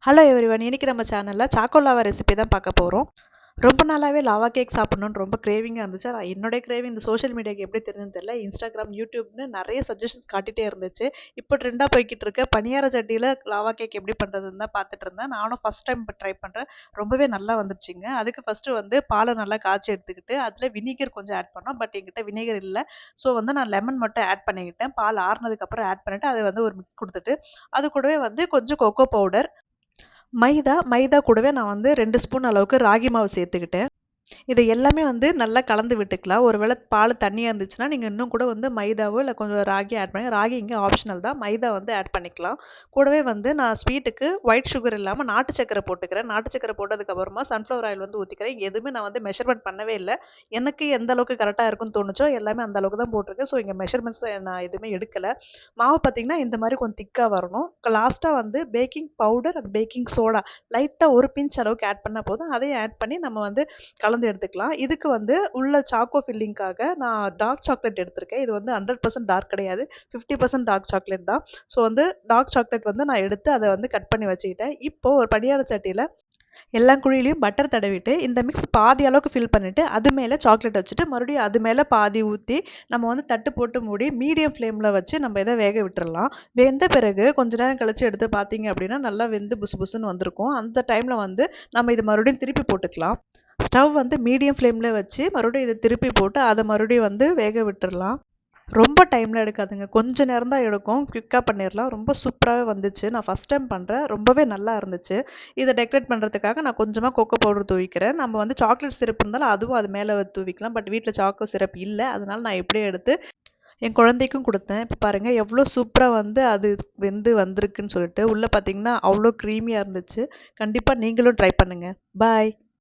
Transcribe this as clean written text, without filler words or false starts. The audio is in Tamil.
ஹலோ எவ்ரிவன், இன்னைக்கு நம்ம சேனலில் சாக்கோ லாவா ரெசிபி தான் பார்க்க போகிறோம். ரொம்ப நாளாகவே லாவா கேக் சாப்பிடணும்னு ரொம்ப கிரேவிங்காக இருந்துச்சு. என்னுடைய கிரேவிங் இந்த சோஷியல் மீடியாவுக்கு எப்படி தெரியுதுன்னு தெரியல. இன்ஸ்டாகிராம், யூடியூப்னு நிறைய சஜஷன்ஸ் காட்டிகிட்டே இருந்துச்சு. இப்போ ட்ரெண்டாக போய்கிட்டு இருக்க பனியார சட்டியில் லாவா கேக் எப்படி பண்ணுறதுன்னு தான் பார்த்துட்டு இருந்தேன். நானும் ஃபஸ்ட் டைம் இப்போ ட்ரை பண்ணுறேன். ரொம்பவே நல்லா வந்துருச்சுங்க. அதுக்கு ஃபஸ்ட்டு வந்து பாலை நல்லா காய்ச்சி எடுத்துக்கிட்டு அதில் வினிகர் கொஞ்சம் ஆட் பண்ணோம். பட் என்கிட்ட வினிகர் இல்லை. ஸோ வந்து நான் லெமன் மட்டும் ஆட் பண்ணிக்கிட்டேன். பால் ஆறுனதுக்கப்புறம் ஆட் பண்ணிவிட்டு அதை வந்து ஒரு மிக்ஸ் கொடுத்துட்டு அது கூடவே வந்து கொஞ்சம் கொக்கோ பவுடர், மைதா கூடவே நான் வந்து 2 ஸ்பூன் அளவுக்கு ராகி மாவு சேர்த்துக்கிட்டேன். இதை எல்லாமே வந்து நல்லா கலந்து விட்டுக்கலாம். ஒரு வேளை பால் தண்ணியாக இருந்துச்சுன்னா நீங்கள் இன்னும் கூட வந்து மைதாவோ இல்லை கொஞ்சம் ராகி ஆட் பண்ணி, ராகி இங்கே ஆப்ஷனல் தான், மைதா வந்து ஆட் பண்ணிக்கலாம். கூடவே வந்து நான் ஸ்வீட்டுக்கு ஒயிட் சுகர் இல்லாமல் நாட்டு சக்கரை போட்டுக்கிறேன். நாட்டு சக்கரை போட்டதுக்கப்புறமா சன்ஃப்ளவர் ஆயில் வந்து ஊற்றிக்கிறேன். எதுவுமே நான் வந்து மெஷர்மெண்ட் பண்ணவே இல்லை. எனக்கு எந்த அளவுக்கு கரெக்டாக இருக்குன்னு தோணுச்சோ எல்லாமே அந்த அளவுக்கு தான் போட்டிருக்கேன். ஸோ இங்கே மெஷர்மெண்ட்ஸ் நான் எதுவுமே எடுக்கலை. மாவு பார்த்தீங்கன்னா இந்த மாதிரி கொஞ்சம் திக்காக வரணும். லாஸ்ட்டாக வந்து baking powder and baking soda லைட்டாக ஒரு பிஞ்ச் அளவுக்கு ஆட் பண்ணால் போதும். அதையும் ஆட் பண்ணி நம்ம வந்து கலந்து எடுத்துக்கலாம். இதுக்கு வந்து உள்ள சாக்கோ ஃபில்லிங்காக நான் டார்க் சாக்லேட் எடுத்திருக்கேன். இது வந்து 100% டார்க் கிடையாது. 50% டார்க் சாக்லேட் தான். ஸோ வந்து டார்க் சாக்லேட் வந்து நான் எடுத்து அதை வந்து கட் பண்ணி வச்சுக்கிட்டேன். இப்போ ஒரு பணியார சட்டியில் எல்லா குழியிலையும் பட்டர் தடவிட்டு இந்த மிக்ஸ் பாதி அளவுக்கு ஃபில் பண்ணிவிட்டு அது மேலே சாக்லேட் வச்சுட்டு மறுபடியும் அது மேலே பாதி ஊற்றி நம்ம வந்து தட்டு போட்டு மூடி மீடியம் ஃப்ளேமில் வச்சு நம்ம இதை வேக விட்டுறலாம். வெந்த பிறகு கொஞ்ச நேரம் கழிச்சு எடுத்து பார்த்தீங்க அப்படின்னா நல்லா வெந்து புசு புசுன்னு வந்திருக்கும். அந்த டைமில் வந்து நம்ம இது மறுபடியும் திருப்பி போட்டுக்கலாம். ஸ்டவ் வந்து மீடியம் ஃப்ளேமில் வச்சு மறுபடியும் இதை திருப்பி போட்டு அதை மறுபடியும் வந்து வேக விட்டுறலாம். ரொம்ப டைம்லாம் எடுக்காதுங்க. கொஞ்ச நேரம் தான் எடுக்கும். குயிக்காக பண்ணிடலாம். ரொம்ப சூப்பராகவே வந்துச்சு. நான் ஃபஸ்ட் டைம் பண்ணுறேன். ரொம்பவே நல்லா இருந்துச்சு. இதை டெக்கரேட் பண்ணுறதுக்காக நான் கொஞ்சமாக கோகோ பவுடர் தூவிக்கிறேன். நம்ம வந்து சாக்லேட் சிரப் இருந்தாலும் அதுவும் அது மேலே தூவிக்கலாம். பட் வீட்டில் சாக்கோ சிரப் இல்லை. அதனால நான் இப்படியே எடுத்து என் குழந்தைக்கும் கொடுத்தேன். இப்போ பாருங்கள் எவ்வளோ சூப்பராக வந்து அது வெந்து வந்திருக்குன்னு சொல்லிட்டு. உள்ளே பார்த்தீங்கன்னா அவ்வளோ க்ரீமியாக இருந்துச்சு. கண்டிப்பாக நீங்களும் ட்ரை பண்ணுங்கள். பாய்.